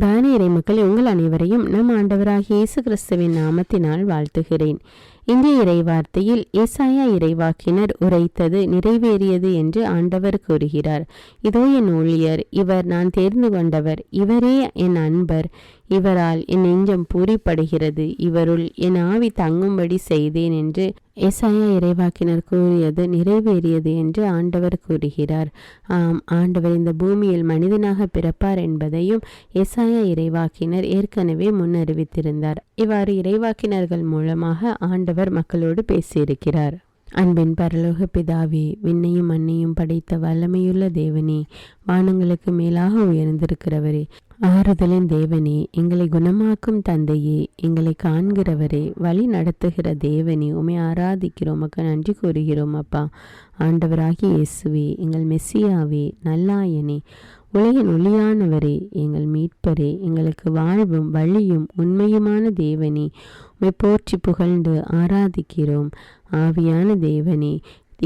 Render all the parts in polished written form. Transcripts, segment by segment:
அன்பான இறைமக்கள், உங்கள் அனைவரையும் நம் ஆண்டவராகிய இயேசு கிறிஸ்துவின் நாமத்தினால் வாழ்த்துகிறேன். இன்றைய இறைவார்த்தையில் ஏசாயா இறைவாக்கினர் உரைத்தது நிறைவேறியது என்று ஆண்டவர் கூறுகிறார். இதோ என் ஊழியர், இவர் நான் தேர்ந்து கொண்டவர், இவரே என் அன்பர், இவரால் என் நெஞ்சம் பூரிப்படுகிறது, இவருள் என் ஆவி தங்கும்படி செய்தேன் என்று ஏசாயா இறைவாக்கினர் கூறியது நிறைவேறியது என்று ஆண்டவர் கூறுகிறார். ஆண்டவர் இந்த பூமியில் மனிதனாக பிறப்பார் என்பதையும் ஏசாயா இறைவாக்கினர் ஏற்கனவே முன்னறிவித்திருந்தார். இவ்வாறு இறைவாக்கினர்கள் மூலமாக ஆண்டவர் மக்களோடு பேசியிருக்கிறார். அன்பின் பரலோக பிதாவே, விண்ணையும் மண்ணையும் படைத்த வல்லமையுள்ள தேவனே, வானங்களுக்கு மேலாக உயர்ந்திருக்கிறவரே, ஆறுதலின் தேவனே, எங்களை குணமாக்கும் தந்தையே, எங்களை காண்கிறவரே, வழி நடத்துகிற தேவனே, உம்மை ஆராதிக்கிறோம், உமக்கு நன்றி கூறுகிறோம். அப்பா, ஆண்டவராகிய இயேசுவே, எங்கள் மெஸ்ஸியாவே, நல்லாயனே, உலகின் ஒளியானவரே, எங்கள் மீட்பரே, எங்களுக்கு வாழ்வும் வழியும் உண்மையுமான தேவனே, உம்மை போற்றி புகழ்ந்து ஆராதிக்கிறோம். ஆவியான தேவனே,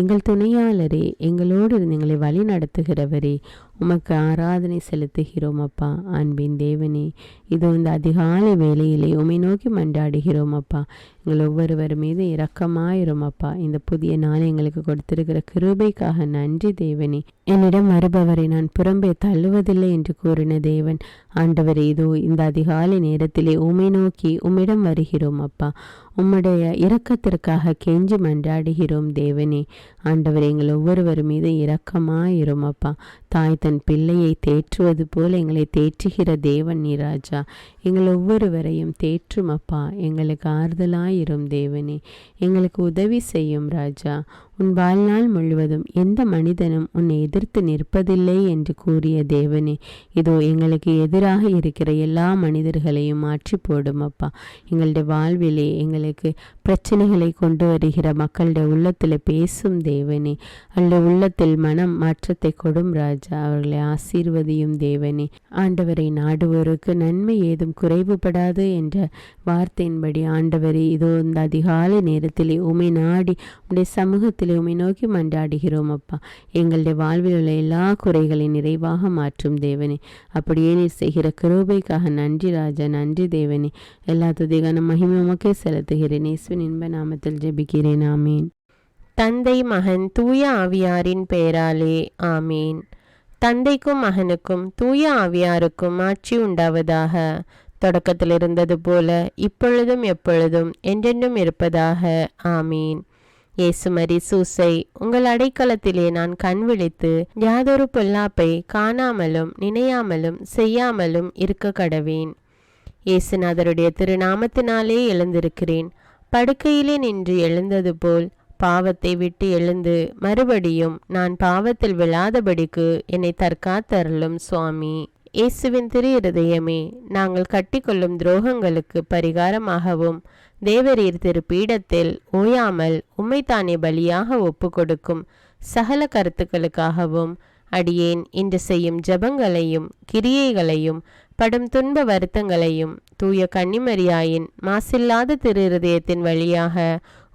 எங்கள் துணையாளரே, எங்களோடு இருந்து எங்களை வழி நடத்துகிறவரே, உமக்கு ஆராதனை செலுத்துகிறோம். அப்பா, அன்பின் தேவனே, இதோ இந்த அதிகாலை வேளையிலே உம்மை நோக்கி மன்றாடுகிறோம். அப்பா, எங்கள் ஒவ்வொருவர் மீது இரக்கமாயிரும். அப்பா, இந்த புதிய நாளை எங்களுக்கு கொடுத்திருக்கிற கிருபைக்காக நன்றி தேவனே. என்னிடம் வருபவரை நான் புறம்பே தள்ளுவதில்லை என்று கூறின தேவன், ஆண்டவரே, இதோ இந்த அதிகாலை நேரத்திலே உம்மை நோக்கி உம்மிடம் வருகிறோம். அப்பா, உம்முடைய இரக்கத்திற்காக கெஞ்சி மன்றாடுகிறோம் தேவனே. ஆண்டவரே, எங்கள் ஒவ்வொருவர் மீது இரக்கமாயிரும். அப்பா, தாய் தன் பிள்ளையை தேற்றுவது போல எங்களை தேற்றுகிற தேவன் நீராஜா, எங்கள் ஒவ்வொருவரையும் தேற்றும். அப்பா, எங்களுக்கு ஆறுதலாயிரும் தேவனே, எங்களுக்கு உதவி செய்யும் ராஜா. உன் வாழ்நாள் முழுவதும் எந்த மனிதனும் உன்னை எதிர்த்து நிற்பதில்லை என்று கூறிய தேவனே, இதோ எங்களுக்கு எதிராக இருக்கிற எல்லா மனிதர்களையும் மாற்றி போடும். அப்பா, எங்களுடைய வாழ்விலே எங்களுக்கு பிரச்சனைகளை கொண்டு வருகிற மக்களுடைய உள்ளத்தில் பேசும் தேவனே, அவருடைய உள்ளத்தில் மனம் மாற்றத்தை கொடும் ராஜா. அவர்களை ஆசீர்வதியும் தேவனே. ஆண்டவரை நாடுவோருக்கு நன்மை ஏதும் குறைவுபடாது என்ற வார்த்தையின்படி ஆண்டவரே, இதோ இந்த அதிகாலை நேரத்திலே உம்மை நாடி உடைய சமூகத்தில் உம்மை நோக்கி மன்றாடுகிறோம். அப்பா, எங்களுடைய வாழ்வில் உள்ள எல்லா குறைகளையும் நிறைவாக மாற்றும் தேவனே. அப்படியே நீர் செய்கிற கிருபைக்காக நன்றி ராஜா, நன்றி தேவனே. எல்லா துதிகான மகிமை உமக்கே செலுத்துகிறேன். இயேசுவின் இன்ப நாமத்தில் ஜெபிக்கிறேன். ஆமீன். தந்தை, மகன், தூய ஆவியாரின் பெயராலே ஆமீன். தந்தைக்கும் மகனுக்கும் தூய ஆவியாருக்கும் ஆட்சி உண்டாவதாக. தொடக்கத்தில் இருந்தது போல இப்பொழுதும் எப்பொழுதும் என்றென்றும் இருப்பதாக. ஆமீன். இயேசுமரி சூசை, உங்கள் அடைக்கலத்திலே நான் கண் விழித்து யாதொரு பொல்லாப்பை காணாமலும் நினையாமலும் செய்யாமலும் இருக்க கடவேன். இயேசுநாதருடைய திருநாமத்தினாலே எழுந்திருக்கிறேன். படுக்கையிலே நின்று எழுந்தது போல் பாவத்தை விட்டு எழுந்து மறுபடியும் நான் பாவத்தில் விழாதபடிக்கு என்னை தற்காத்தருளும் சுவாமி. இயேசுவின் திரு இருதயமே, நாங்கள் கட்டிக்கொள்ளும் துரோகங்களுக்கு பரிகாரமாகவும் தேவரீர் திரு பீடத்தில் ஓயாமல் உம்மைத்தானே பலியாக ஒப்பு கொடுக்கும் சகல கருத்துக்களுக்காகவும் அடியேன் இன்று செய்யும் ஜபங்களையும் கிரியைகளையும் படும் துன்ப வருத்தங்களையும் தூய கன்னிமரியாயின் மாசில்லாத திரு இருதயத்தின் வழியாக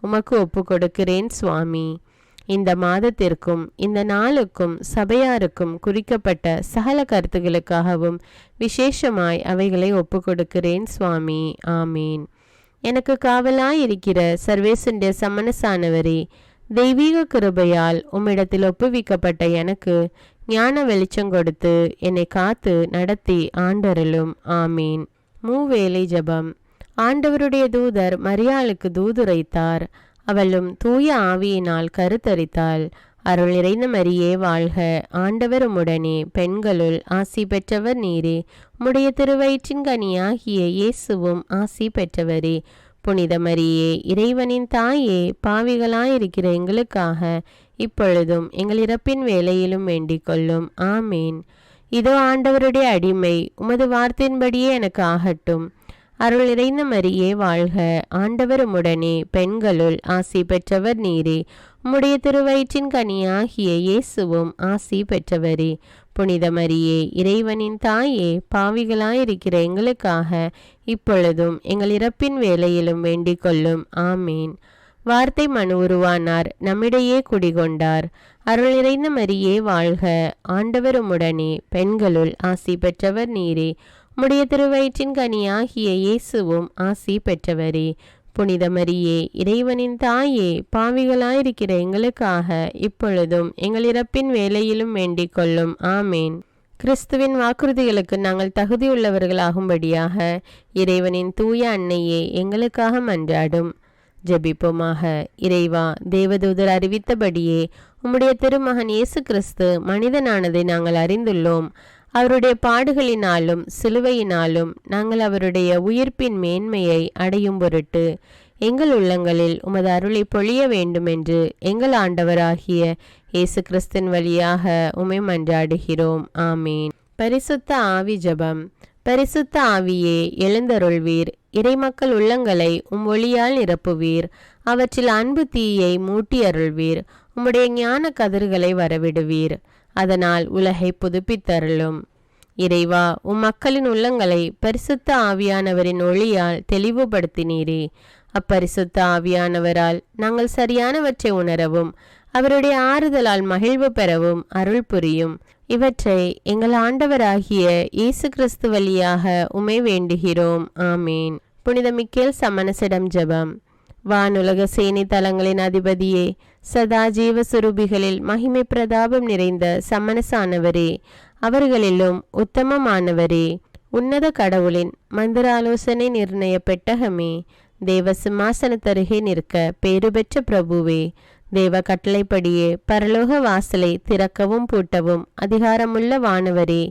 உமக்கு ஒப்பு கொடுக்கிறேன் சுவாமி. இந்த மாதத்திற்கும் இந்த நாளுக்கும் சபையாருக்கும் குறிக்கப்பட்ட சகல கருத்துகளுக்காகவும் விசேஷமாய் அவைகளை ஒப்பு கொடுக்கிறேன் சுவாமி. ஆமீன். எனக்கு காவலாயிருக்கிற சர்வேசனுடைய சமனசானவரே, தெய்வீக கிருபையால் உம்மிடத்தில் ஒப்புவிக்கப்பட்ட எனக்கு ஞான வெளிச்சம் கொடுத்து என்னை காத்து நடத்தி ஆண்டருளும். ஆமீன். மூவேளை ஜபம். ஆண்டவருடைய தூதர் மரியாளுக்கு தூதுரைத்தார். அவளும் தூய ஆவியினால் கருத்தரித்தாள். அருள் நிறைந்த மரியே வாழ்க, ஆண்டவர் உம்முடனே, பெண்களுள் ஆசி பெற்றவர் நீரே, உம்முடைய திருவயிற்றின் கனியாகிய இயேசுவும் ஆசி பெற்றவரே. புனித மரியே, இறைவனின் தாயே, பாவிகளாயிருக்கிற எங்களுக்காக இப்பொழுதும் எங்கள் இறப்பின் வேளையிலும் வேண்டிக் கொள்ளும். ஆமீன். இதோ ஆண்டவருடைய அடிமை, உமது வார்த்தையின்படியே எனக்கு ஆகட்டும். அருள் நிறைந்த மரியே வாழ்க, ஆண்டவர் உம்முடனே, பெண்களுள் ஆசி பெற்றவர் நீரே, உம்முடைய திருவயிற்றின் கனியாகிய இயேசுவும் ஆசி பெற்றவரே. புனித மரியே, இறைவனின் தாயே, பாவிகளாயிருக்கிற எங்களுக்காக இப்பொழுதும் எங்கள் இறப்பின் வேளையிலும் வேண்டிக் கொள்ளும். ஆமீன். வார்த்தை மனு உருவானார், நம்மிடையே குடிகொண்டார். அருள் நிறைந்த மரியே வாழ்க, ஆண்டவர் உம்முடனே, பெண்களுள் ஆசி பெற்றவர் நீரே, உம்முடைய திருவயிற்றின் கனியாகிய இயேசுவும் ஆசி பெற்றவரே. புனித மரியே, இறைவனின் தாயே, பாவிகளாயிருக்கிற எங்களுக்காக இப்பொழுதும் எங்கள் இறப்பின் வேளையிலும் வேண்டிக் கொள்ளும். ஆமேன். கிறிஸ்துவின் வாக்குறுதிகளுக்கு நாங்கள் தகுதியுள்ளவர்களாகும்படியாக இறைவனின் தூய அன்னையே எங்களுக்காக மன்றாடும். ஜெபிப்போமாக. இறைவா, தேவதூதர் அறிவித்தபடியே உம்முடைய திருமகன் இயேசு கிறிஸ்து மனிதனானதை நாங்கள் அறிந்துள்ளோம். அவருடைய பாடுகளினாலும் சிலுவையினாலும் நாங்கள் அவருடைய உயிர்ப்பின் மேன்மையை அடையும் பொருட்டு எங்கள் உள்ளங்களில் உமது அருளை பொழிய வேண்டுமென்று எங்கள் ஆண்டவராகிய இயேசு கிறிஸ்தின் வழியாக உம்மை மன்றாடுகிறோம். ஆமீன். பரிசுத்த ஆவி ஜெபம். பரிசுத்த ஆவியே, எழுந்தருள்வீர். இறைமக்கள் உள்ளங்களை ஒளியால் நிரப்புவீர். அவற்றில் அன்பு தீயை மூட்டி அருள்வீர். உம்முடைய ஞான கதிர்களை வரவிடுவீர். அதனால் உலகை புதுப்பித்தருளும். இறைவா, மக்களின் உள்ளங்களை பரிசுத்த ஆவியானவரின் ஒளியால் தெளிவுபடுத்தினீரே. அப்பரிசுத்த ஆவியானவரால் நாங்கள் சரியானவற்றை உணரவும் அவருடைய ஆறுதலால் மகிழ்வு பெறவும் அருள் புரியும். இவற்றை எங்கள் ஆண்டவராகிய இயேசு கிறிஸ்து வழியாக உம்மை வேண்டுகிறோம். ஆமீன். புனித மிக்கேல் சமணசிடம் ஜெபம். வானுலக சேனை தலங்களின் அதிபதியே, சதா ஜீவ சுரூபிகளில் மகிமை பிரதாபம் நிறைந்த சமணசானவரே, அவர்களிலும் உத்தமமானவரே, உன்னத கடவுளின் மந்திராலோசனை நிர்ணய பெட்டகமே, தேவ சிம்மாசனத்தருகே நிற்க பேறு பெற்ற பிரபுவே, தேவ கட்டளைப்படியே பரலோக வாசலை திறக்கவும் பூட்டவும் அதிகாரமுள்ள வானவரே,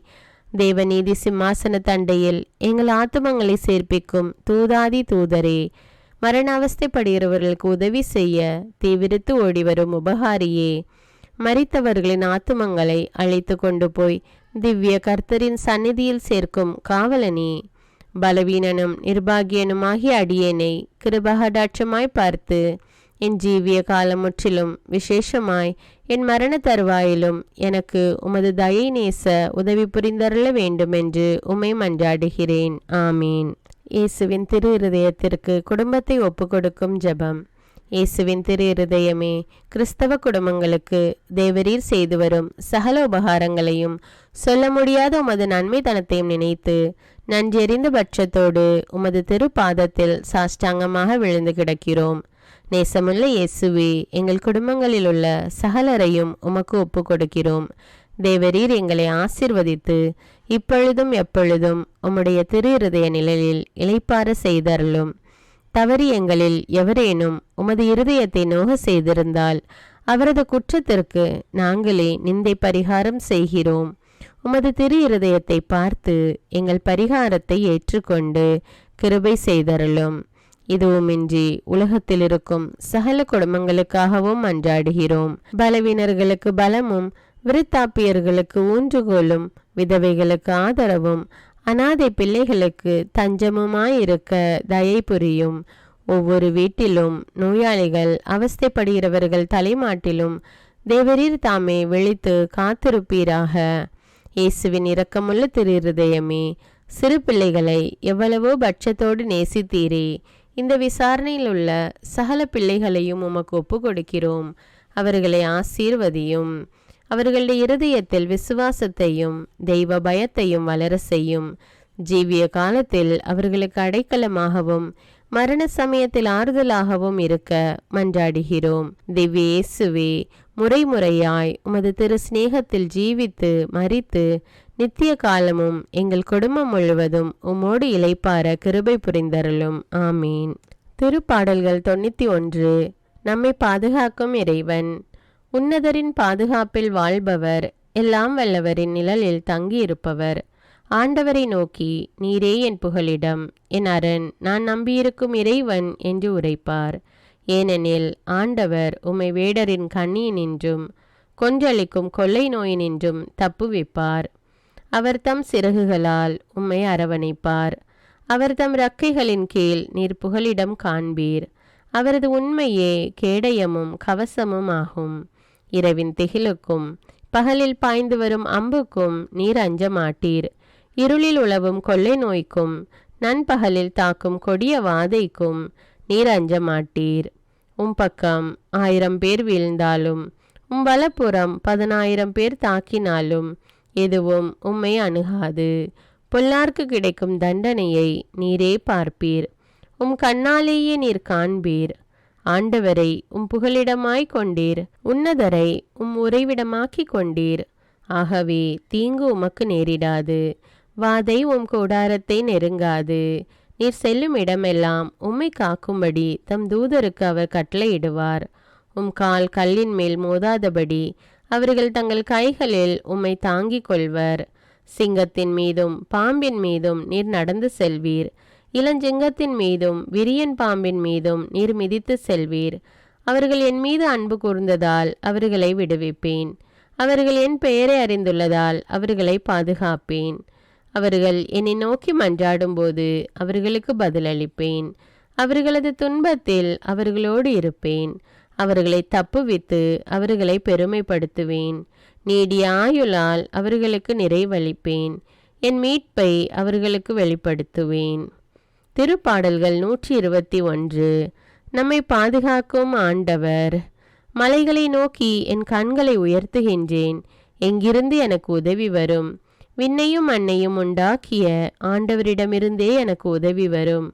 தேவநீதி சிம்மாசன தண்டையில் எங்கள் ஆத்துமங்களை சேர்ப்பிக்கும் தூதாதி தூதரே, மரண அவஸ்தைப்படுகிறவர்களுக்கு உதவி செய்ய தீவிரித்து ஓடிவரும் உபகாரியே, மரித்தவர்களின் ஆத்துமங்களை அழைத்து கொண்டு போய் திவ்ய கர்த்தரின் சந்நிதியில் சேர்க்கும் காவலனே, பலவீனனும் நிர்பாகியனுமாகிய அடியேனை கிருபகடாட்சமாய் பார்த்து என் ஜீவிய காலம் முற்றிலும் விசேஷமாய் என் மரண தருவாயிலும் எனக்கு உமது தயை நேச உதவி புரிந்தருள வேண்டுமென்று உம்மை மன்றாடுகிறேன். ஆமீன். இயேசுவின் திரு இருதயத்திற்கு குடும்பத்தை ஒப்புக்கொடுக்கும் ஜெபம். இயேசுவின் திரு இருதயமே, கிறிஸ்தவ குடும்பங்களுக்கு தேவரீர் செய்து வரும் சகல உபகாரங்களையும் சொல்ல முடியாத உமது நன்மைத்தனத்தையும் நினைத்து நன்றெறிந்த பட்சத்தோடு உமது திருப்பாதத்தில் சாஷ்டாங்கமாக விழுந்து கிடக்கிறோம். நேசமுள்ள இயேசுவே, எங்கள் குடும்பங்களில் உள்ள சகலரையும் உமக்கு ஒப்பு கொடுக்கிறோம். தேவரீர் எங்களை ஆசீர்வதித்து இப்பொழுதும் எப்பொழுதும் உம்முடைய திரு இருதய நிழலில் இளைப்பாற செய்தருளும். தவறி எங்களில் எவரேனும் உமது இருதயத்தை நோக செய்திருந்தால் அவரது குற்றத்திற்கு நாங்களே நிந்தை பரிகாரம் செய்கிறோம். உமது திரு இருதயத்தை பார்த்து எங்கள் பரிகாரத்தை ஏற்றுக்கொண்டு கிருபை செய்தருளும். இதுவுமின்றி உலகத்தில் இருக்கும் சகல குடும்பங்களுக்காகவும் மன்றாடுகிறோம். பலவீனர்களுக்கு பலமும், விருத்தாப்பியர்களுக்கு ஊன்றுகோலும், விதவைகளுக்கு ஆதரவும், அநாதை பிள்ளைகளுக்கு தஞ்சமுமாயிருக்க தயை புரியும். ஒவ்வொரு வீட்டிலும் நோயாளிகள் அவஸ்தைப்படுகிறவர்கள் தலைமாட்டிலும் தேவரீர் தாமே விழித்து காத்திருப்பீராக. இயேசுவின் இரக்கமுள்ள திரு இருதயமே, சிறு பிள்ளைகளை எவ்வளவோ பட்சத்தோடு நேசித்தீரே. இந்த விசாரணையில் உள்ள சகல பிள்ளைகளையும் உமக்கு ஒப்பு கொடுக்கிறோம். அவர்களை ஆசீர்வதியும். அவர்களுடைய இருதயத்தில் விசுவாசத்தையும் தெய்வ பயத்தையும் வளர செய்யும். ஜீவிய காலத்தில் அவர்களுக்கு அடைக்கலமாகவும் மரண சமயத்தில் ஆறுதலாகவும் இருக்க மன்றாடுகிறோம். திவ்ய இயேசுவே, முறைமுறையாய் உமது திரு சிநேகத்தில் ஜீவித்து மரித்து நித்திய காலமும் எங்கள் குடும்பம் முழுவதும் உம்மோடு இளைப்பார கிருபை புரிந்தருளும். ஆமீன். திருப்பாடல்கள் 91. நம்மை பாதுகாக்கும் இறைவன். உன்னதரின் பாதுகாப்பில் வாழ்பவர், எல்லாம் வல்லவரின் நிழலில் தங்கியிருப்பவர். ஆண்டவரை நோக்கி, நீரே என் புகலிடம், என் அரண், நான் நம்பியிருக்கும் இறைவன் என்று உரைப்பார். ஏனெனில் ஆண்டவர் உம்மை வேடரின் கண்ணியினின்றும் கொன்றளிக்கும் கொள்ளை நோயினின்றும் தப்புவிப்பார். அவர் தம் சிறகுகளால் உம்மை அரவணைப்பார். அவர் தம் இறக்கைகளின் கீழ் நீர் புகலிடம் காண்பீர். அவரது உண்மையே கேடயமும் கவசமும் ஆகும். இரவின் திகிலுக்கும் பகலில் பாய்ந்து வரும் அம்புக்கும் நீர் அஞ்ச மாட்டீர். இருளில் உலவும் கொள்ளை நோய்க்கும் நண்பகலில் தாக்கும் கொடிய வாதைக்கும் நீர் அஞ்ச மாட்டீர். பக்கம் 1000 பேர் வீழ்ந்தாலும் வலப்புறம் 10,000 பேர் தாக்கினாலும் எதுவும் உம்மை அணுகாது. பொல்லார்க்கு கிடைக்கும் தண்டனையை நீரே பார்ப்பீர். உம் கண்ணாலேயே நீர் காண்பீர். ஆண்டவரை உம் புகலிடமாய் கொண்டீர். உன்னதரை உம் உறைவிடமாக்கிக் கொண்டீர். ஆகவே தீங்கு உமக்கு நேரிடாது. வாதை உம் கூடாரத்தை நெருங்காது. நீர் செல்லும் இடமெல்லாம் உம்மை காக்கும்படி தம் தூதருக்கு அவர் கட்டளையிடுவார். உம் கால் கல்லின் மேல் மோதாதபடி அவர்கள் தங்கள் கைகளில் உம்மை தாங்கிக் கொள்வர். சிங்கத்தின் மீதும் பாம்பின் மீதும் நீர் நடந்து செல்வீர். இளஞ்சிங்கத்தின் மீதும் விரியன் பாம்பின் மீதும் நீர் மிதித்து செல்வீர். அவர்கள் என் மீது அன்பு கூர்ந்ததால் அவர்களை விடுவிப்பேன். அவர்கள் என் பெயரை அறிந்துள்ளதால் அவர்களை பாதுகாப்பேன். அவர்கள் என்னை நோக்கி மன்றாடும்போது அவர்களுக்கு பதிலளிப்பேன். அவர்களது துன்பத்தில் அவர்களோடு இருப்பேன். அவர்களை தப்புவித்து அவர்களை பெருமைப்படுத்துவேன். நீடிய ஆயுளால் அவர்களுக்கு நிறைவளிப்பேன். என் மீட்பை அவர்களுக்கு வெளிப்படுத்துவேன். திருப்பாடல்கள் 121. நம்மை பாதுகாக்கும் ஆண்டவர். மலைகளை நோக்கி என் கண்களை உயர்த்துகின்றேன். எங்கிருந்து எனக்கு உதவி வரும்? விண்ணையும் மண்ணையும் உண்டாக்கிய ஆண்டவரிடமிருந்தே எனக்கு உதவி வரும்.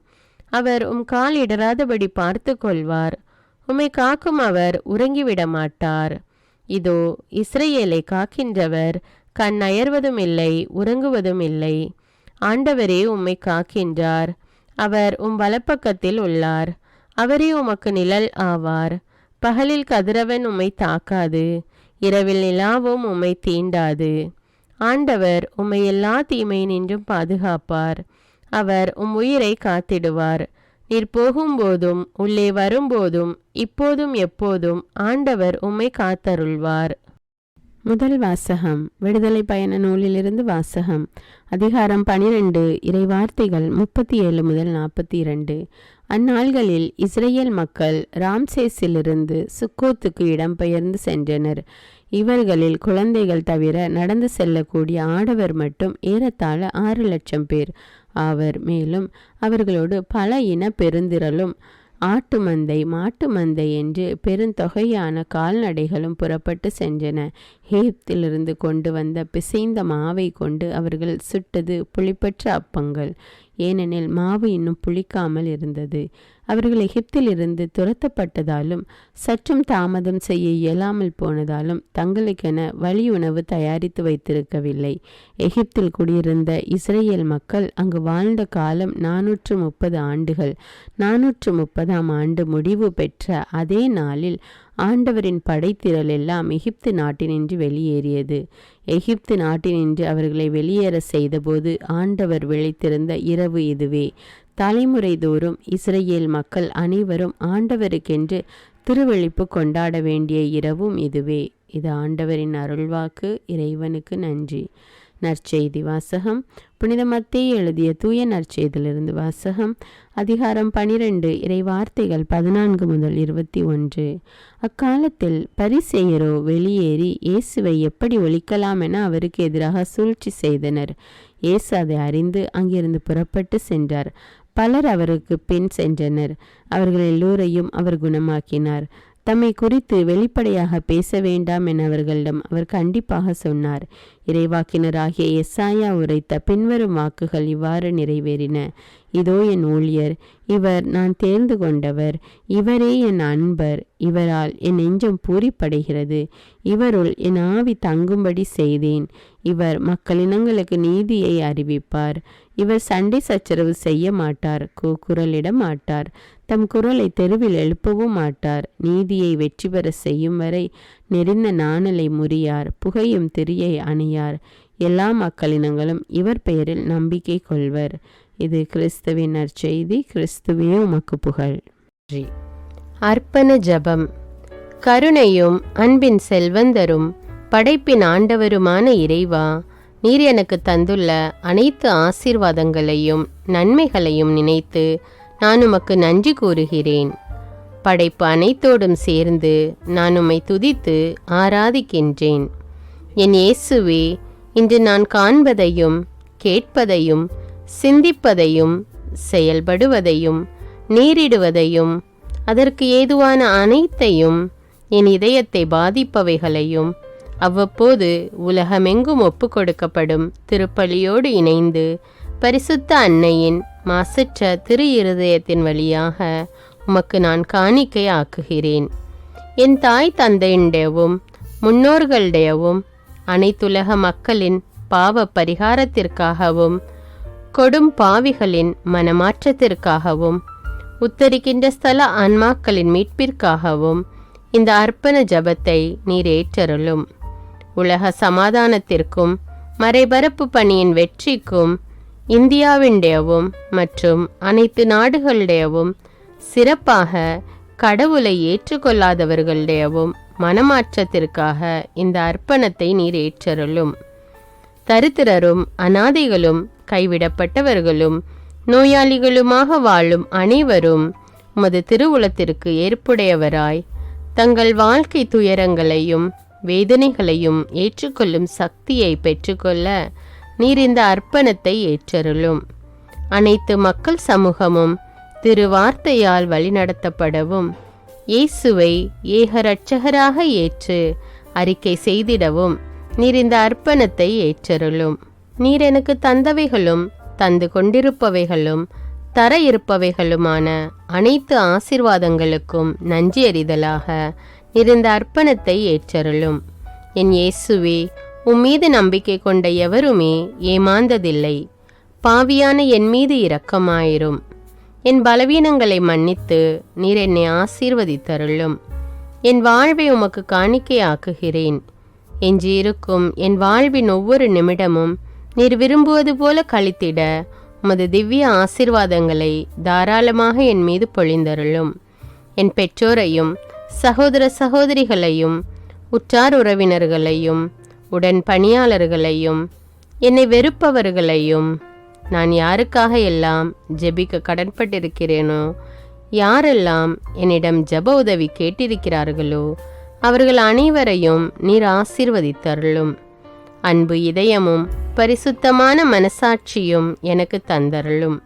அவர் உம் கால் இடராதபடி பார்த்து கொள்வார். உம்மை காக்கும் அவர் உறங்கிவிட மாட்டார். இதோ இஸ்ரவேலை காக்கின்றவர் கண் அயர்வதும் இல்லை, உறங்குவதும் இல்லை. ஆண்டவரே உம்மை காக்கின்றார். அவர் உம் வலப்பக்கத்தில் உள்ளார். அவரே உமக்கு நிழல் ஆவார். பகலில் கதிரவன் உம்மை தாக்காது, இரவில் நிலாவும் உம்மை தீண்டாது. ஆண்டவர் உம்மை எல்லா தீமையினின்றும் பாதுகாப்பார். அவர் உம் உயிரை காத்திடுவார். நீர் போகும்போதும் உள்ளே வரும்போதும் இப்போதும் எப்போதும் ஆண்டவர் உம்மை காத்தருள்வார். முதல் வாசகம். விடுதலை பயண நூலிலிருந்து வாசகம். அதிகாரம் 12. இறைவார்த்தைகள் 37 முதல் 42. அந்நாள்களில் இஸ்ரேல் மக்கள் ராம்சேஸிலிருந்து சுக்கோத்துக்கு இடம்பெயர்ந்து சென்றனர். இவர்களில் குழந்தைகள் தவிர நடந்து செல்லக்கூடிய ஆடவர் மட்டும் ஏறத்தாழ 6 லட்சம் பேர் ஆவர். மேலும் அவர்களோடு பல இன பெருந்திரளும் ஆட்டு மந்தை மாட்டு மந்தை என்று பெருந்தொகையான கால்நடைகளும் புறப்பட்டு சென்றன. எகிப்திலிருந்து கொண்டு வந்த பிசைந்த மாவை கொண்டு அவர்கள் சுட்டது புளிப்பற்ற அப்பங்கள். ஏனெனில் மாவு இன்னும் புளிக்காமல் இருந்தது. அவர்கள் எகிப்திலிருந்து துரத்தப்பட்டதாலும் சற்றும் தாமதம் செய்ய இயலாமல் போனதாலும் தங்களுக்கென வழி உணவு தயாரித்து வைத்திருக்கவில்லை. எகிப்தில் குடியிருந்த இஸ்ரேல் மக்கள் அங்கு வாழ்ந்த காலம் 430 ஆண்டுகள். 430ஆம் ஆண்டு முடிவு பெற்ற அதே நாளில் ஆண்டவரின் படைத்திரள் எல்லாம் எகிப்து நாட்டினின்று வெளியேறியது. எகிப்து நாட்டினின்று அவர்களை வெளியேற செய்தபோது ஆண்டவர் விளைத்திருந்த இரவு இதுவே. தலைமுறை தோறும் இஸ்ரேல் மக்கள் அனைவரும் ஆண்டவருக்கென்று திருவெளிப்பு கொண்டாட வேண்டிய இரவும் இதுவே. இது ஆண்டவரின் அருள்வாக்கு. இறைவனுக்கு நன்றி. நற்செய்தி வாசகம். புனித மத்தேயு எழுதிய தூய நற்செய்தியிலிருந்து வாசகம். அதிகாரம் 12. இறைவார்த்தைகள் 14 முதல் 21. அக்காலத்தில் பரிசேயரோ வெளியேறி இயேசுவை எப்படி ஒழிக்கலாம் என அவருக்கு எதிராக சூழ்ச்சி செய்தனர். இயேசு அதை அறிந்து அங்கிருந்து புறப்பட்டு சென்றார். பலர் அவருக்கு பின் சென்றனர். அவர்கள் எல்லோரையும் அவர் குணமாக்கினார். தம்மை குறித்து வெளிப்படையாக பேச வேண்டாம் என அவர்களிடம் அவர் கண்டிப்பாக சொன்னார். இறைவாக்கினராகிய எசாயா உரைத்த பின்வரும் வாக்குகள் இவ்வாறு நிறைவேறின. இதோ என் ஊழியர், இவர் நான் தேர்ந்து கொண்டவர், இவரே என் அன்பர், இவரால் என் நெஞ்சம் பூரிப்படைகிறது, இவருள் என் ஆவி தங்கும்படி செய்தேன். இவர் மக்களினங்களுக்கு நீதியை அறிவிப்பார். இவர் சண்டை சச்சரவு செய்ய மாட்டார், கூக்குரலிட மாட்டார், தம் குரலை தெருவில் எழுப்பவும் மாட்டார். நீதியை வெற்றி பெற செய்யும் வரை நெறிந்த நாணலை முறியார், புகையும் திரியை அணியார். எல்லா மக்களினங்களும் இவர் பெயரில் நம்பிக்கை கொள்வர். இது கிறிஸ்துவின் நற்செய்தி. கிறிஸ்துவே உமக்கு புகழ். அர்ப்பண ஜெபம். கருணையும் அன்பின் செல்வந்தரும் படைப்பின் ஆண்டவருமான இறைவா, நீர் எனக்கு தந்துள்ள அனைத்து ஆசீர்வாதங்களையும் நன்மைகளையும் நினைத்து நான் உமக்கு நன்றி கூறுகிறேன். படைப்பு அனைத்தோடும் சேர்ந்து நான் உம்மை துதித்து ஆராதிக்கின்றேன். என் இயேசுவே, இன்று நான் காண்பதையும் கேட்பதையும் சிந்திப்பதையும் செயல்படுவதையும் நேரிடுவதையும் அதற்கு ஏதுவான அனைத்தையும் என் இதயத்தை பாதிப்பவைகளையும் அவ்வப்போது உலகமெங்கும் ஒப்பு கொடுக்கப்படும் திருப்பலியோடு இணைந்து பரிசுத்த அன்னையின் மாசற்ற திரு இருதயத்தின் வழியாக உமக்கு நான் காணிக்கை ஆக்குகிறேன். என் தாய் தந்தையுடையவும் முன்னோர்களுடையவும் அனைத்துலக மக்களின் பாவ பரிகாரத்திற்காகவும் கொடும் பாவிகளின் மனமாற்றத்திற்காகவும் உத்தரிக்கின்ற ஸ்தல ஆன்மாக்களின் மீட்பிற்காகவும் இந்த அர்ப்பண ஜபத்தை நீர் ஏற்றருளும். உலக சமாதானத்திற்கும் மறைபரப்பு பணியின் வெற்றிக்கும் இந்தியாவின்டையவும் மற்றும் அனைத்து நாடுகளுடையவும் சிறப்பாக கடவுளை ஏற்றுக்கொள்ளாதவர்களுடையவும் மனமாற்றத்திற்காக இந்த அர்ப்பணத்தை நீர் ஏற்றருளும். தரித்திரரும் அனாதைகளும் கைவிடப்பட்டவர்களும் நோயாளிகளுமாக வாழும் அனைவரும் உமது திருவுளத்திற்கு ஏற்புடையவராய் தங்கள் வாழ்க்கை துயரங்களையும் வேதனைகளையும் ஏற்றுக்கொள்ளும் சக்தியை பெற்றுக்கொள்ள நீர் இந்த அர்ப்பணத்தை ஏற்றருளும். அனைத்து மக்கள் சமூகமும் திருவார்த்தையால் வழிநடத்தப்படவும் இயேசுவை ஏக இரட்சகராக ஏற்று அறிக்கை செய்திடவும் நீர் இந்த அர்ப்பணத்தை ஏற்றருளும். நீர் எனக்கு தந்தவைகளும் தந்து கொண்டிருப்பவைகளும் தர இருப்பவைகளுமான அனைத்து ஆசீர்வாதங்களுக்கும் நன்றி அறிதலாக நீர் இந்த அர்ப்பணத்தை ஏற்றருளும். என் இயேசுவே, உம்மீது நம்பிக்கை கொண்ட எவருமே ஏமாந்ததில்லை. பாவியான என் மீது இரக்கமாயிரும். என் பலவீனங்களை மன்னித்து நீர் என்னை ஆசீர்வதித்தருளும். என் வாழ்வை உமக்கு காணிக்கையாக்குகிறேன். எஞ்சியிருக்கும் என் வாழ்வின் ஒவ்வொரு நிமிடமும் நீர் விரும்புவது போல கழித்திட உமது திவ்ய ஆசீர்வாதங்களை தாராளமாக என் மீது பொழிந்தருளும். என் பெற்றோரையும் சகோதர சகோதரிகளையும் உற்றார் உறவினர்களையும் உடன் பணியாளர்களையும் என்னை வெறுப்பவர்களையும் நான் யாருக்காக எல்லாம் ஜெபிக்க கடன்பட்டிருக்கிறேனோ, யாரெல்லாம் என்னிடம் ஜெப உதவி கேட்டிருக்கிறார்களோ அவர்கள் அனைவரையும் நீர் ஆசீர்வதித்தருளும். அன்பு இதயமும் பரிசுத்தமான மனசாட்சியும் எனக்கு தந்தருளும்.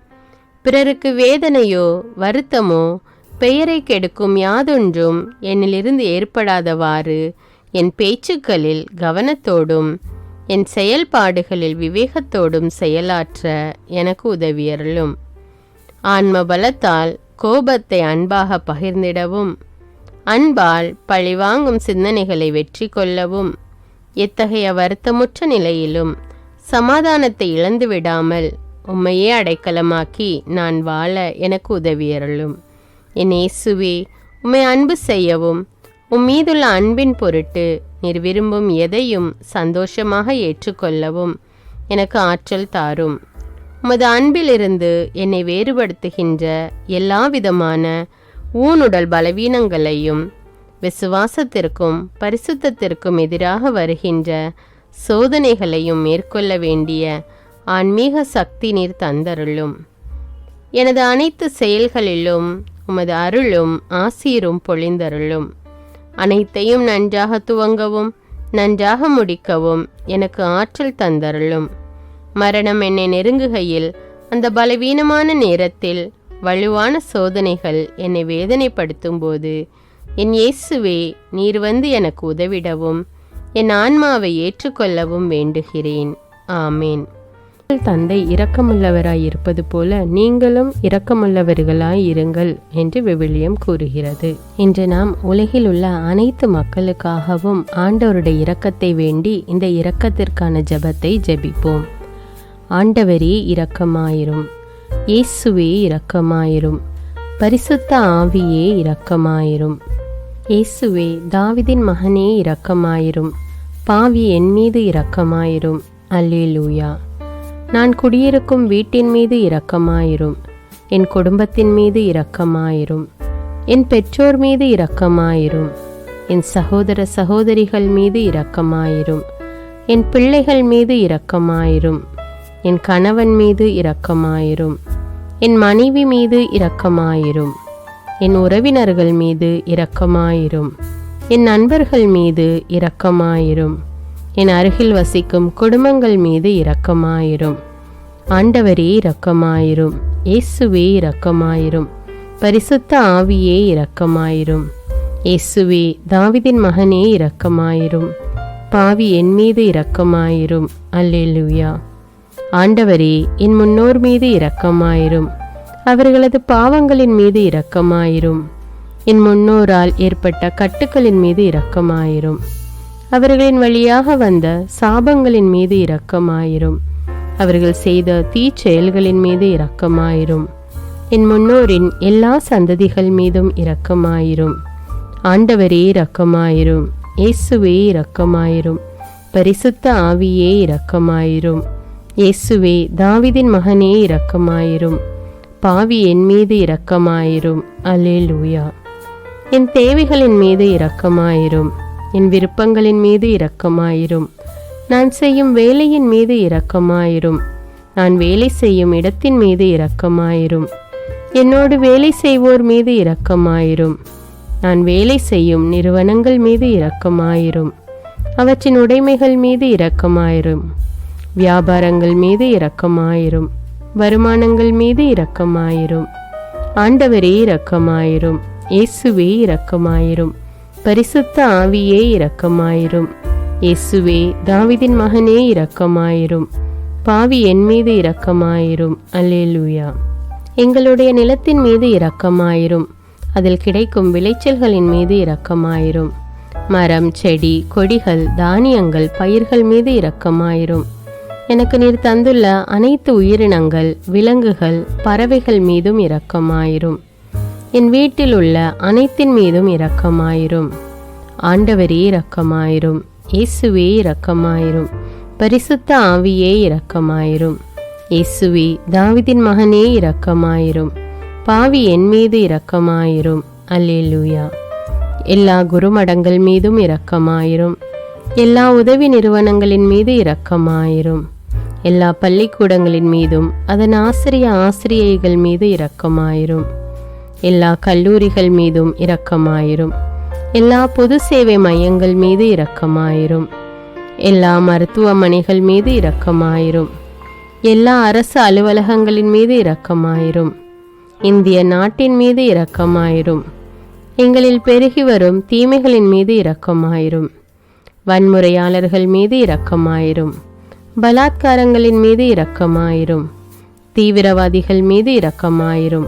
பிறருக்கு வேதனையோ வருத்தமோ பெயரை கெடுக்கும் யாதொன்றும் என்னிலிருந்து ஏற்படாதவாறு என் பேச்சுக்களில் கவனத்தோடும் என் செயல்பாடுகளில் விவேகத்தோடும் செயலாற்ற எனக்கு உதவியருளும். ஆன்ம பலத்தால் கோபத்தை அன்பாக பகிர்ந்திடவும் அன்பால் பழிவாங்கும் சிந்தனைகளை வெற்றி கொள்ளவும் எத்தகைய வருத்தமுற்ற நிலையிலும் சமாதானத்தை இழந்து விடாமல் உம்மையே அடைக்கலமாக்கி நான் வாழ எனக்கு உதவியருளும். என் இயேசுவே, உம்மை அன்பு செய்யவும் உம்மீதுள்ள அன்பின் பொருட்டு நீர் விரும்பும் எதையும் சந்தோஷமாக ஏற்றுக்கொள்ளவும் எனக்கு ஆற்றல் தாரும். உமது அன்பிலிருந்து என்னை வேறுபடுத்துகின்ற எல்லா விதமான ஊனுடல் பலவீனங்களையும் விசுவாசத்திற்கும் பரிசுத்தத்திற்கும் எதிராக வருகின்ற சோதனைகளையும் மேற்கொள்ள வேண்டிய ஆன்மீக சக்தி நீர் தந்தருளும். எனது அனைத்து செயல்களிலும் உமது அருளும் ஆசீரும் பொழிந்தருளும். அனைத்தையும் நன்றாக துவங்கவும் நன்றாக முடிக்கவும் எனக்கு ஆற்றல் தந்தருளும். மரணம் என்னை நெருங்குகையில் அந்த பலவீனமான நேரத்தில் வலுவான சோதனைகள் என்னை வேதனைப்படுத்தும் போது என் இயேசுவே, நீர் வந்து எனக்கு உதவிடவும் என் ஆன்மாவை ஏற்றுக்கொள்ளவும் வேண்டுகிறேன். ஆமேன். தந்தை இரக்கமுள்ளவராய் இருப்பது போல நீங்களும் இரக்கமுள்ளவர்களாய் இருங்கள் என்று விவிலியம் கூறுகிறது. இன்று நாம் உலகில் உள்ள அனைத்து மக்களுக்காகவும் ஆண்டவருடைய இரக்கத்தை வேண்டி இந்த இரக்கத்திற்கான ஜெபத்தை ஜெபிப்போம். ஆண்டவரே இரக்கமாயிரும். இயேசுவே இரக்கமாயிரும். பரிசுத்த ஆவியே இரக்கமாயிரும். இயேசுவே, தாவீதின் மகனே இரக்கமாயிரும். பாவி என் மீது இரக்கமாயிரும். அல்லேலூயா. நான் குடியிருக்கும் வீட்டின் மீது இரக்கமாயிரும். என் குடும்பத்தின் மீது இரக்கமாயிரும். என் பெற்றோர் மீது இரக்கமாயிரும். என் சகோதர சகோதரிகள் மீது இரக்கமாயிரும். என் பிள்ளைகள் மீது இரக்கமாயிரும். என் கணவன் மீது இரக்கமாயிரும். என் மனைவி மீது இரக்கமாயிரும். என் உறவினர்கள் மீது இரக்கமாயிரும். என் நண்பர்கள் மீது இரக்கமாயிரும். என் அருகில் வசிக்கும் குடும்பங்கள் மீது இரக்கமாயிரும். ஆண்டவரே இரக்கமாயிரும். இயேசுவே இரக்கமாயிரும். பரிசுத்த ஆவியே இரக்கமாயிரும். இயேசுவே, தாவீதின் மகனே இரக்கமாயிரும். பாவி என் மீது இரக்கமாயிரும். அல்லேலூயா. ஆண்டவரே, என் முன்னோர் மீது இரக்கமாயிரும். அவர்களது பாவங்களின் மீது இரக்கமாயிரும். என் முன்னோரால் ஏற்பட்ட கட்டுக்களின் மீது இரக்கமாயிரும். அவர்களின் வழியாக வந்த சாபங்களின் மீது இரக்கமாயிரும். அவர்கள் செய்த தீச்செயல்களின் மீது இரக்கமாயிரும். என் முன்னோரின் எல்லா சந்ததிகள் மீதும் இரக்கமாயிரும். ஆண்டவரே இரக்கமாயிரும். இயேசுவே இரக்கமாயிரும். பரிசுத்த ஆவியே இரக்கமாயிரும். இயேசுவே, தாவீதின் மகனே இரக்கமாயிரும். பாவி என் மீது இரக்கமாயிரும். அல்லேலூயா. என் தேவைகளின் மீது இரக்கமாயிரும். என் விருப்பங்களின் மீது இரக்கமாயிரும். நான் செய்யும் வேலையின் மீது இரக்கமாயிரும். நான் வேலை செய்யும் இடத்தின் மீது இரக்கமாயிரும். என்னோடு வேலை செய்வோர் மீது இரக்கமாயிரும். நான் வேலை செய்யும் நிறுவனங்கள் மீது இரக்கமாயிரும். அவற்றின் உடைமைகள் மீது இரக்கமாயிரும். வியாபாரங்கள் மீது இரக்கமாயிரும். வருமானங்கள் மீது இரக்கமாயிரும். ஆண்டவரே இரக்கமாயிரும். இயேசுவே இரக்கமாயிரும். பரிசுத்த ஆவியே இரக்கமாயிரும். இயேசுவே, தாவீதின் மகனே இரக்கமாயிரும். பாவி என் மீது இரக்கமாயிரும். அல்லேலூயா. எங்களுடைய நிலத்தின் மீது இரக்கமாயிரும். அதில் கிடைக்கும் விளைச்சல்களின் மீது இரக்கமாயிரும். மரம், செடி, கொடிகள், தானியங்கள், பயிர்கள் மீது இரக்கமாயிரும். எனக்கு நீர் தந்துள்ள அனைத்து உயிரினங்கள், விலங்குகள், பறவைகள் மீதும் இரக்கமாயிரும். என் வீட்டில் உள்ள அனைத்தின் மீதும் இரக்கமாயிரும். ஆண்டவரே இரக்கமாயிரும். இயேசுவே இரக்கமாயிரும். பரிசுத்த ஆவியே இரக்கமாயிரும். இயேசுவே, தாவீதின் மகனே இரக்கமாயிரும். பாவி என் மீது இரக்கமாயிரும். அல்லேலூயா. எல்லா குருமடங்கள் மீதும் இரக்கமாயிரும். எல்லா உதவி நிறுவனங்களின் மீது இரக்கமாயிரும். எல்லா பள்ளிக்கூடங்களின் மீதும் அதன் ஆசிரியைகள் மீது இரக்கமாயிரும். எல்லா கல்லூரிகள் மீதும் இரக்கமாயிரும். எல்லா பொது சேவை மையங்கள் மீது இரக்கமாயிரும். எல்லா மருத்துவமனைகள் மீது இரக்கமாயிரும். எல்லா அரசு அலுவலகங்களின் மீது இரக்கமாயிரும். இந்திய நாட்டின் மீது இரக்கமாயிரும். எங்களில் பெருகி வரும் தீமைகளின் மீது இரக்கமாயிரும். வன்முறையாளர்கள் மீது இரக்கமாயிரும். பலாத்காரங்களின் மீது இரக்கமாயிரும். தீவிரவாதிகள் மீது இரக்கமாயிரும்.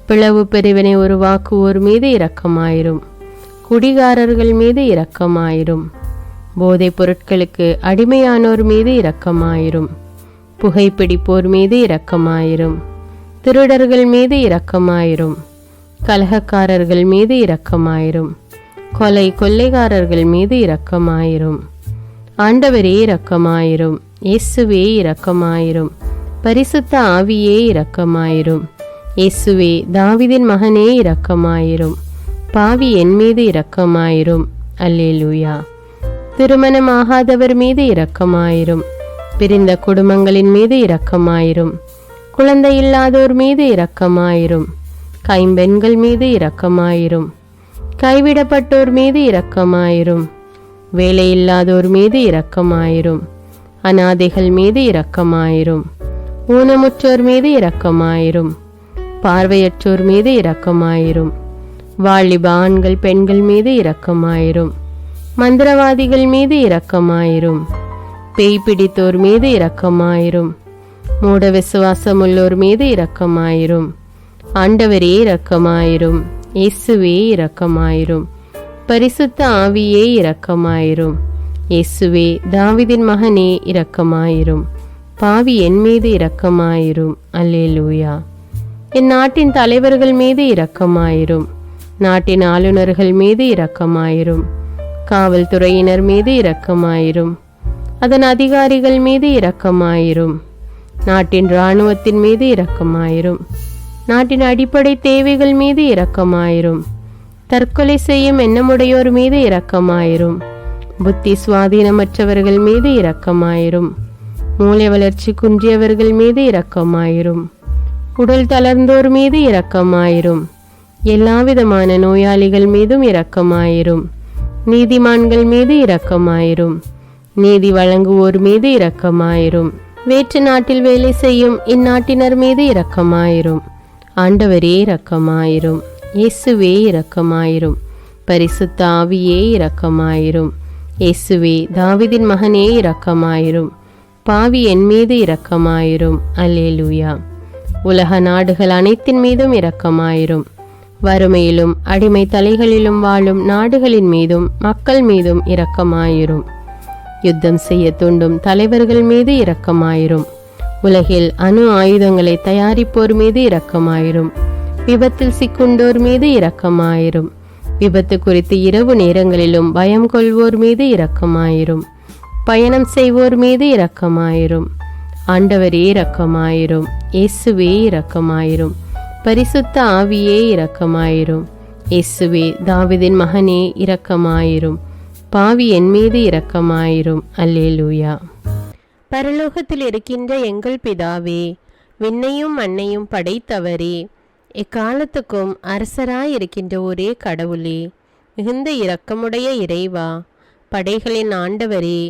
பிளவு பிரிவினை உருவாக்குவோர் மீது இரக்கமாயிரும். குடிகாரர்கள் மீது இரக்கமாயிரும். போதைப் பொருட்களுக்கு அடிமையானோர் மீது இரக்கமாயிரும். புகைப்பிடிப்போர் மீது இரக்கமாயிரும். திருடர்கள் மீது இரக்கமாயிரும். கலகக்காரர்கள் மீது இரக்கமாயிரும். கொள்ளைக்காரர்கள் மீது இரக்கமாயிரும். ஆண்டவரே இரக்கமாயிரும். இயேசுவே இரக்கமாயிரும். பரிசுத்த ஆவியே இரக்கமாயிரும். இயேசுவே, தாவீதின் மகனே இரக்கமாயிரும். பாவி என் மீது இரக்கமாயிரும். அல்லேலூயா. திருமணமாகாதவர் மீது இரக்கமாயிரும். பிரிந்த குடும்பங்களின் மீது இரக்கமாயிரும். குழந்தை இல்லாதோர் மீது இரக்கமாயிரும். கைம்பெண்கள் மீது இரக்கமாயிரும். கைவிடப்பட்டோர் மீது இரக்கமாயிரும். வேலையில்லாதோர் மீது இரக்கமாயிரும். அநாதைகள் மீது இரக்கமாயிரும். ஊனமுற்றோர் மீது இரக்கமாயிரும். பார்வையற்றோர் மீது இரக்கமாயிரும். வாலிப ஆண்கள் பெண்கள் மீது இரக்கமாயிரும். மந்திரவாதிகள் மீது இரக்கமாயிரும். பேய் பிடித்தோர் மீது இரக்கமாயிரும். மூட விசுவாசமுள்ளோர் மீது இரக்கமாயிரும். ஆண்டவரே இரக்கமாயிரும். இயேசுவே இரக்கமாயிரும். பரிசுத்த ஆவியே இரக்கமாயிரும். இயேசுவே, தாவீதின் மகனே இரக்கமாயிரும். பாவி என் மீது இரக்கமாயிரும். அல்லேலூயா. என் நாட்டின் தலைவர்கள் மீது இரக்கமாயிரும். நாட்டின் ஆளுநர்கள் மீது இரக்கமாயிரும். காவல்துறையினர் மீது இரக்கமாயிரும். அதன் அதிகாரிகள் மீது இரக்கமாயிரும். நாட்டின் இராணுவத்தின் மீது இரக்கமாயிரும். நாட்டின் அடிப்படை தேவைகள் மீது இரக்கமாயிரும். தற்கொலை செய்யும் எண்ணமுடையோர் மீது இரக்கமாயிரும். புத்தி சுவாதீனமற்றவர்கள் மீது இரக்கமாயிரும். மூளை வளர்ச்சி குன்றியவர்கள் மீது இரக்கமாயிரும். உடல் தளர்ந்தோர் மீது இரக்கமாயிரும். எல்லாவிதமான நோயாளிகள் மீதும் இரக்கமாயிரும். நீதிமான்கள் மீது இரக்கமாயிரும். நீதி வழங்குவோர் மீது இரக்கமாயிரும். வேற்று நாட்டில் வேலை செய்யும் இந்நாட்டினர் மீது இரக்கமாயிரும். ஆண்டவரே இரக்கமாயிரும். இயேசுவே இரக்கமாயிரும். பரிசுத்த ஆவியே இரக்கமாயிரும். இயேசுவே தாவீதின் மகனே இரக்கமாயிரும். பாவி என் மீது இரக்கமாயிரும். அல்லேலூயா. உலக நாடுகள் அனைத்தின் மீதும் இரக்கமாயிரும். வறுமையிலும் அடிமை தலைகளிலும் வாழும் நாடுகளின் மீதும் மக்கள் மீதும் இரக்கமாயிரும். யுத்தம் செய்ய தூண்டும் தலைவர்கள் மீது இரக்கமாயிரும். உலகில் அணு ஆயுதங்களை தயாரிப்போர் மீது இரக்கமாயிரும். விபத்தில் சிக்குண்டோர் மீது இரக்கமாயிரும். விபத்து குறித்து இரவு நேரங்களிலும் பயம் கொள்வோர் மீது இரக்கமாயிரும். பயணம் செய்வோர் மீது இரக்கமாயிரும். ஆண்டவரே இரக்கமாயிரும். இயேசுவே இரக்கமாயிரும். பரிசுத்த ஆவியே இரக்கமாயிரும். இயேசுவே தாவீதின் மகனே இரக்கமாயிரும். பாவி என் மீது இரக்கமாயிரும். அல்லேலூயா. பரலோகத்தில் இருக்கின்ற எங்கள் பிதாவே, விண்ணையும் மண்ணையும் படைத்தவரே, எக்காலத்துக்கும் அரசராயிருக்கின்ற ஒரே கடவுளே, மிகுந்த இரக்கமுடைய இறைவா, படைகளின் ஆண்டவரே,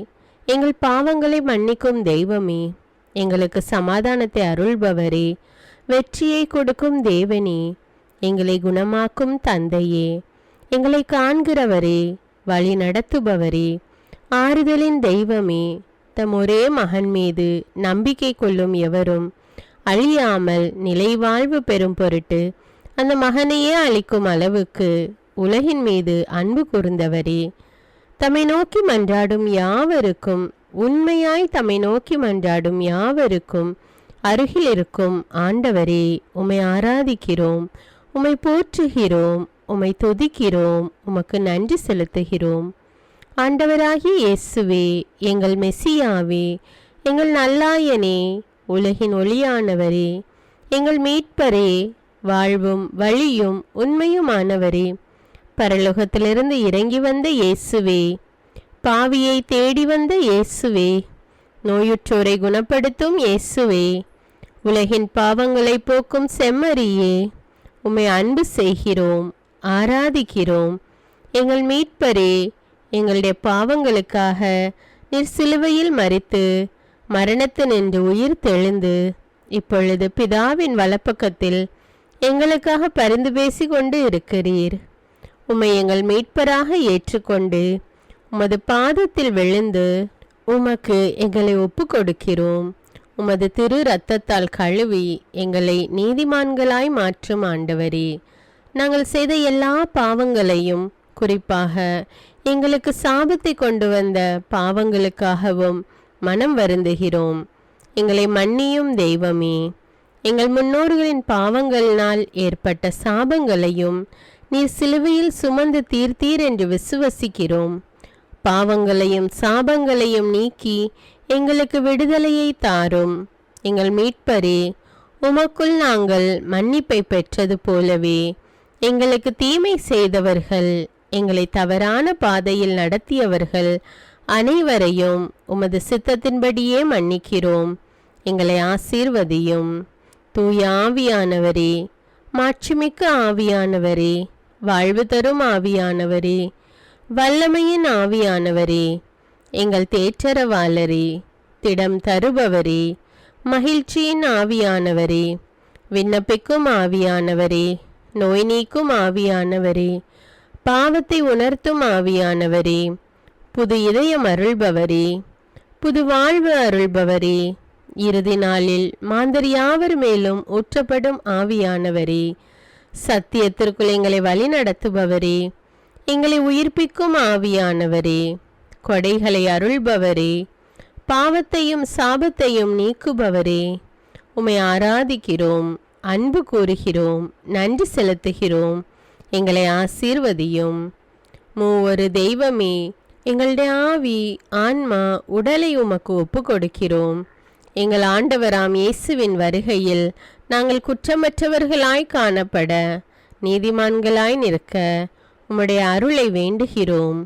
எங்கள் பாவங்களை மன்னிக்கும் தெய்வமே, எங்களுக்கு சமாதானத்தை அருள்பவரே, வெற்றியை கொடுக்கும் தேவனே, எங்களை குணமாக்கும் தந்தையே, எங்களை காண்கிறவரே, வழி நடத்துபவரே, ஆறுதலின் தெய்வமே, தம் ஒரே மகன் மீது நம்பிக்கை கொள்ளும் எவரும் அழியாமல் நிலைவாழ்வு பெறும் பொருட்டு அந்த மகனையே அளிக்கும் அளவுக்கு உலகின் மீது அன்பு கூர்ந்தவரே, தம்மை நோக்கி மன்றாடும் யாவருக்கும், உண்மையாய் தம்மை நோக்கி மன்றாடும் யாவருக்கும் அருகில் இருக்கும் ஆண்டவரே, உம்மை ஆராதிக்கிறோம், உம்மை போற்றுகிறோம், உம்மை துதிக்கிறோம், உமக்கு நன்றி செலுத்துகிறோம். ஆண்டவராகிய இயேசுவே, எங்கள் மெசியாவே, எங்கள் நல்லாயனே, உலகின் ஒளியானவரே, எங்கள் மீட்பரே, வாழ்வும் வழியும் உண்மையுமானவரே, பரலோகத்திலிருந்து இறங்கி வந்த இயேசுவே, பாவியை தேடி வந்த இயேசுவே, நோயுற்றோரை குணப்படுத்தும் இயேசுவே, உலகின் பாவங்களை போக்கும் செம்மறியே, உம்மை அன்பு செய்கிறோம், ஆராதிக்கிறோம். எங்கள் மீட்பரே, எங்களுடைய பாவங்களுக்காக நீர் சிலுவையில் மரித்து மரணத்தினின்று உயிர் தெழுந்து இப்பொழுது பிதாவின் வலப்பக்கத்தில் எங்களுக்காக பரிந்து பேசி கொண்டு இருக்கிறீர். உம்மை எங்கள் மீட்பராக ஏற்றுக்கொண்டு உமது பாதத்தில் விழுந்து உமக்கு எங்களை ஒப்பு கொடுக்கிறோம். உமது திரு இரத்தத்தால் கழுவி எங்களை நீதிமான்களாய் மாற்றும் ஆண்டவரே, நாங்கள் செய்த எல்லா பாவங்களையும், குறிப்பாக எங்களுக்கு சாபத்தை கொண்டு வந்த பாவங்களுக்காகவும் மனம் வருந்துகிறோம். எங்களை மன்னியும் தெய்வமே, எங்கள் முன்னோர்களின் பாவங்களினால் ஏற்பட்ட சாபங்களையும் நீர் சிலுவையில் சுமந்து தீர்த்தீர் என்று விசுவசிக்கிறோம். பாவங்களையும் சாபங்களையும் நீக்கி எங்களுக்கு விடுதலையை தாரும். எங்கள் மீட்பரே, உமக்குள் நாங்கள் மன்னிப்பை பெற்றது போலவே எங்களுக்கு தீமை செய்தவர்கள், எங்களை தவறான பாதையில் நடத்தியவர்கள் அனைவரையும் உமது சித்தத்தின்படியே மன்னிக்கிறோம். எங்களை ஆசீர்வதியும். தூய ஆவியானவரே, மாட்சிமிக்க ஆவியானவரே, வாழ்வு தரும் ஆவியானவரே, வல்லமையின் ஆவியானவரே, எங்கள் தேற்றரவாளரே, திடம் தருபவரே, மகிழ்ச்சியின் ஆவியானவரே, விண்ணப்பிக்கும் ஆவியானவரே, நோய் நீக்கும் ஆவியானவரே, பாவத்தை உணர்த்தும் ஆவியானவரே, புது இதயம் அருள்பவரே, புது வாழ்வு அருள்பவரே, இறுதி நாளில் மாந்தர் யாவர் மேலும் ஊற்றப்படும் ஆவியானவரே, சத்தியத்திற்குள் எங்களை வழி நடத்துபவரே, எங்களை உயிர்ப்பிக்கும் ஆவியானவரே, கொடைகளை அருள்பவரே, பாவத்தையும் சாபத்தையும் நீக்குபவரே, உம்மை ஆராதிக்கிறோம், அன்பு கூறுகிறோம், நன்றி செலுத்துகிறோம். எங்களை ஆசீர்வதியும். மூவொரு தெய்வமே, எங்களுடைய ஆவி, ஆன்மா, உடலை உமக்கு ஒப்பு கொடுக்கிறோம். எங்கள் ஆண்டவராம் இயேசுவின் வருகையில் நாங்கள் குற்றமற்றவர்களாய் காணப்பட, நீதிமான்களாய் நிற்க உம்முடைய அருளை வேண்டுகிறோம்.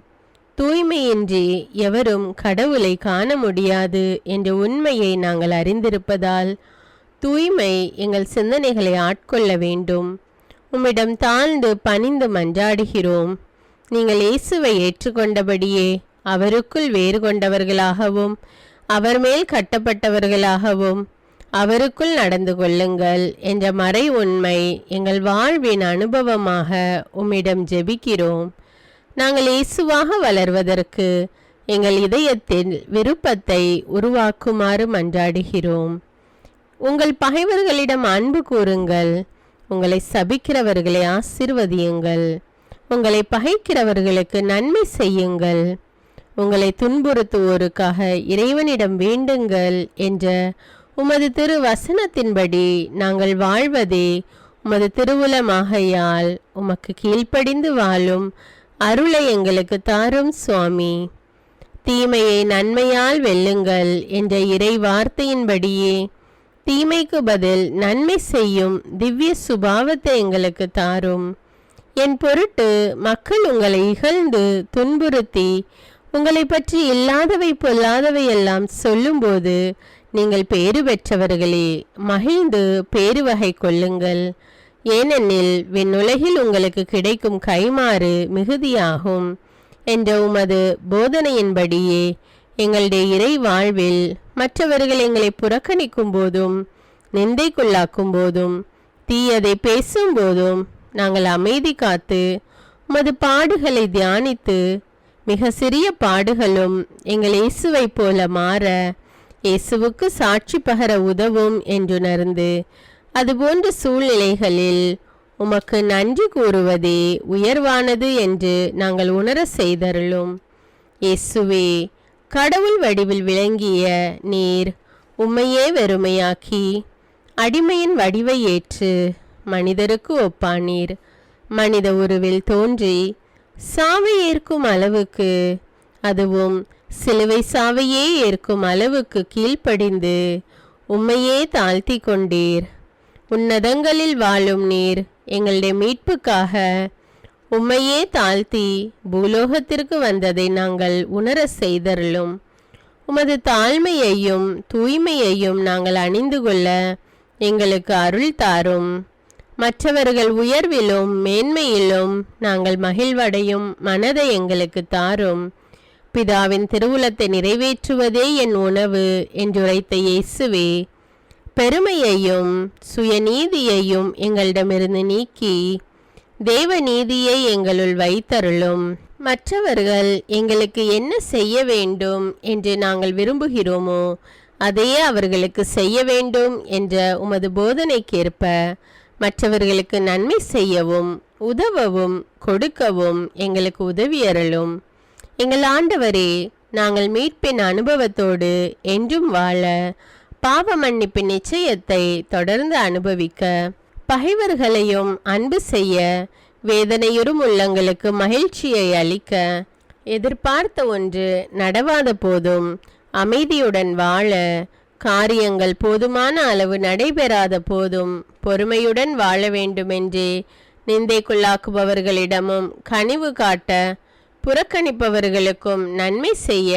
தூய்மையின்றி எவரும் கடவுளை காண முடியாது என்ற உண்மையை நாங்கள் அறிந்திருப்பதால் தூய்மை எங்கள் சிந்தனைகளை ஆட்கொள்ள வேண்டும். உம்மிடம் தாழ்ந்து பணிந்து மன்றாடுகிறோம். நீங்கள் இயேசுவை ஏற்றுக்கொண்டபடியே அவருக்குள் வேறு கொண்டவர்களாகவும் அவர் மேல் கட்டப்பட்டவர்களாகவும் அவருக்குள் நடந்து கொள்ளுங்கள் என்ற மறை உண்மை எங்கள் வாழ்வின் அனுபவமாக உம்மிடம் ஜெபிக்கிறோம். நாங்கள் இயேசுவாக வளர்வதற்கு எங்கள் இதயத்தில் விருப்பத்தை உருவாக்குமாறு மன்றாடுகிறோம். உங்கள் பகைவர்களிடம் அன்பு கூறுங்கள், உங்களை சபிக்கிறவர்களை ஆசீர்வதியுங்கள், உங்களை பகைக்கிறவர்களுக்கு நன்மை செய்யுங்கள், உங்களை துன்புறுத்துவோருக்காக இறைவனிடம் வேண்டுங்கள் என்ற உமது திரு வசனத்தின்படி நாங்கள் வாழ்வதே உமது திருவுலமாகையால் உமக்கு கீழ்ப்படிந்து வாழும் அருளை எங்களுக்கு தாரும் சுவாமி. தீமையை நன்மையால் வெல்லுங்கள் என்ற இறை வார்த்தையின்படியே தீமைக்கு பதில் நன்மை செய்யும் திவ்ய சுபாவத்தை எங்களுக்கு தாரும். என் பொருட்டு மக்கள் உங்களை இகழ்ந்து துன்புறுத்தி உங்களை பற்றி இல்லாதவை பொல்லாதவை எல்லாம் சொல்லும்போது நீங்கள் பேறு பெற்றவர்களே, மகிழ்ந்து பேருவகை கொள்ளுங்கள். ஏனெனில் விண்ணுலகில் உங்களுக்கு கிடைக்கும் கைமாறு மிகுதியாகும் என்ற உமது போதனையின்படியே எங்களுடைய இறை வாழ்வில் மற்றவர்கள் எங்களை புறக்கணிக்கும் போதும் நிந்தைக்குள்ளாக்கும் போதும் தீயதை பேசும்போதும் நாங்கள் அமைதி காத்து உமது பாடுகளை தியானித்து மிக சிறிய பாடுகளும் எங்கள் இயேசுவை போல மாற இயேசுவுக்கு சாட்சி பகர உதவும் என்றுணர்ந்து அதுபோன்ற சூழ்நிலைகளில் உமக்கு நன்றி கூறுவதே உயர்வானது என்று நாங்கள் உணர செய்தருளும். இயேசுவே, கடவுள் வடிவில் விளங்கிய நீர் உம்மையே வெறுமையாக்கி அடிமையின் வடிவை ஏற்று மனிதருக்கு ஒப்பானீர். மனித உருவில் தோன்றி சாவை ஏற்கும் அளவுக்கு, அதுவும் சிலுவை சாவையே ஏற்கும் அளவுக்கு கீழ்ப்படிந்து உம்மையே தாழ்த்தி கொண்டீர். உன்னதங்களில் வாழும் நீர் எங்களுடைய மீட்புக்காக உம்மையே தாழ்த்தி பூலோகத்திற்கு வந்ததை நாங்கள் உணர செய்தருளும். உமது தாழ்மையையும் தூய்மையையும் நாங்கள் அணிந்து கொள்ள எங்களுக்கு அருள் தாரும். மற்றவர்கள் உயர்விலும் மேன்மையிலும் நாங்கள் மகிழ்வடையும் மனதை எங்களுக்கு தாரும். பிதாவின் திருவுளத்தை நிறைவேற்றுவதே என் உணவு என்றுரைத்த இயேசுவே, பெருமையையும் சுயநீதியையும் எங்களிடமிருந்து நீக்கி தேவ நீதியை எங்களுள் வைத்தருளும். மற்றவர்கள் எங்களுக்கு என்ன செய்ய வேண்டும் என்று நாங்கள் விரும்புகிறோமோ அதையே அவர்களுக்கு செய்ய வேண்டும் என்ற உமது போதனைக்கேற்ப மற்றவர்களுக்கு நன்மை செய்யவும் உதவவும் கொடுக்கவும் எங்களுக்கு உதவியருளும். எங்கள் ஆண்டவரே, நாங்கள் மீட்பின் அனுபவத்தோடு என்றும் வாழ பாவ மன்னிப்பின் நிச்சயத்தை தொடர்ந்து அனுபவிக்க பகைவர்களையும் அன்பு செய்ய வேதனையுறும் உள்ளங்களுக்கு மகிழ்ச்சியை அளிக்க எதிர்பார்த்த ஒன்று நடவாத போதும் அமைதியுடன் வாழ காரியங்கள் போதுமான அளவு நடைபெறாத போதும் பொறுமையுடன் வாழ வேண்டுமென்றே நிந்தைக்குள்ளாக்குபவர்களிடமும் கனிவு காட்ட புறக்கணிப்பவர்களுக்கும் நன்மை செய்ய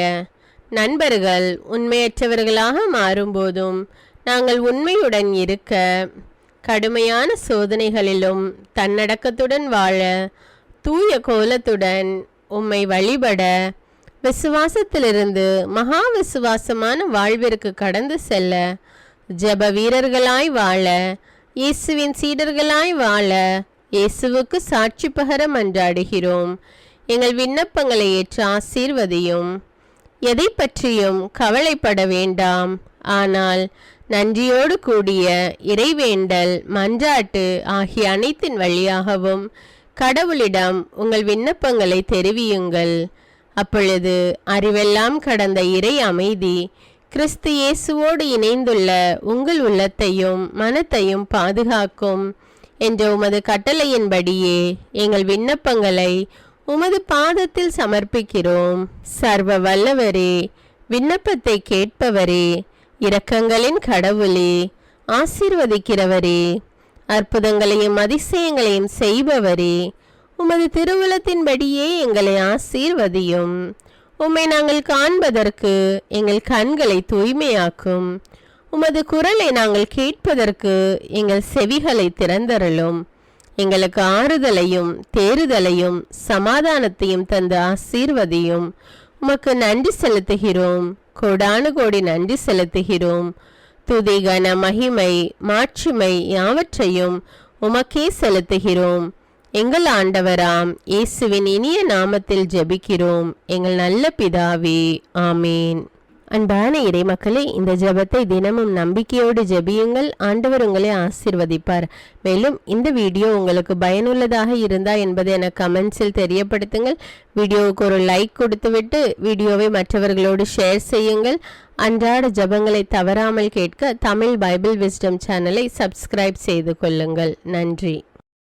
நண்பர்கள் உண்மையற்றவர்களாக மாறும்போதும் நாங்கள் உண்மையுடன் இருக்க கடுமையான சோதனைகளிலும் தன்னடக்கத்துடன் வாழ தூய கோலத்துடன் உம்மை வழிபட விசுவாசத்திலிருந்து மகா விசுவாசமான வாழ்விற்கு கடந்து செல்ல ஜெப வீரர்களாய் வாழ இயேசுவின் சீடர்களாய் வாழ இயேசுவுக்கு சாட்சி பகர மன்றாடுகிறோம். எங்கள் விண்ணப்பங்களை ஏற்று ஆசீர்வதியும். எதை பற்றியும் கவலைப்பட வேண்டாம். ஆனால் நன்றியோடு கூடிய இறைவேண்டல் மன்றாட்டு ஆகிய அனைத்தின் வழியாகவும் கடவுளிடம் உங்கள் விண்ணப்பங்களை தெரிவியுங்கள். அப்பொழுது அறிவெல்லாம் கடந்த இறை அமைதி கிறிஸ்து இயேசுவோடு இணைந்துள்ள உங்கள் உள்ளத்தையும் மனத்தையும் பாதுகாக்கும் என்ற உமது கட்டளையின்படியே எங்கள் விண்ணப்பங்களை உமது பாதத்தில் சமர்ப்பிக்கிறோம். சர்வ வல்லவரே, விண்ணப்பத்தை கேட்பவரே, இரக்கங்களின் கடவுளே, ஆசீர்வதிக்கிறவரே, அற்புதங்களையும் அதிசயங்களையும் செய்பவரே, உமது திருவுளத்தின்படியே எங்களை ஆசீர்வதியும். உம்மை நாங்கள் காண்பதற்கு எங்கள் கண்களை தூய்மையாக்கும். உமது குரலை நாங்கள் கேட்பதற்கு எங்கள் செவிகளை திறந்தருளும். எங்களுக்கு ஆறுதலையும் தேறுதலையும் சமாதானத்தையும் தந்து ஆசீர்வதியும். உமக்கு நன்றி செலுத்துகிறோம், கோடானு கோடி நன்றி செலுத்துகிறோம். துதி கன மகிமை மாட்சிமை யாவற்றையும் உமக்கே செலுத்துகிறோம். எங்கள் ஆண்டவராம் இயேசுவின் இனிய நாமத்தில் ஜெபிக்கிறோம் எங்கள் நல்ல பிதாவே, ஆமேன். அன்பான இறைமக்களே, இந்த ஜெபத்தை தினமும் நம்பிக்கையோடு ஜெபியுங்கள். ஆண்டவர் உங்களை ஆசீர்வதிப்பார். மேலும் இந்த வீடியோ உங்களுக்கு பயனுள்ளதாக இருந்தா என்பதை எனக்கு கமெண்ட்ஸில் தெரியப்படுத்துங்கள். வீடியோவுக்கு ஒரு லைக் கொடுத்துவிட்டு வீடியோவை மற்றவர்களோடு ஷேர் செய்யுங்கள். அன்றாட ஜெபங்களை தவறாமல் கேட்க தமிழ் பைபிள் விஸ்டம் சேனலை சப்ஸ்கிரைப் செய்து கொள்ளுங்கள். நன்றி.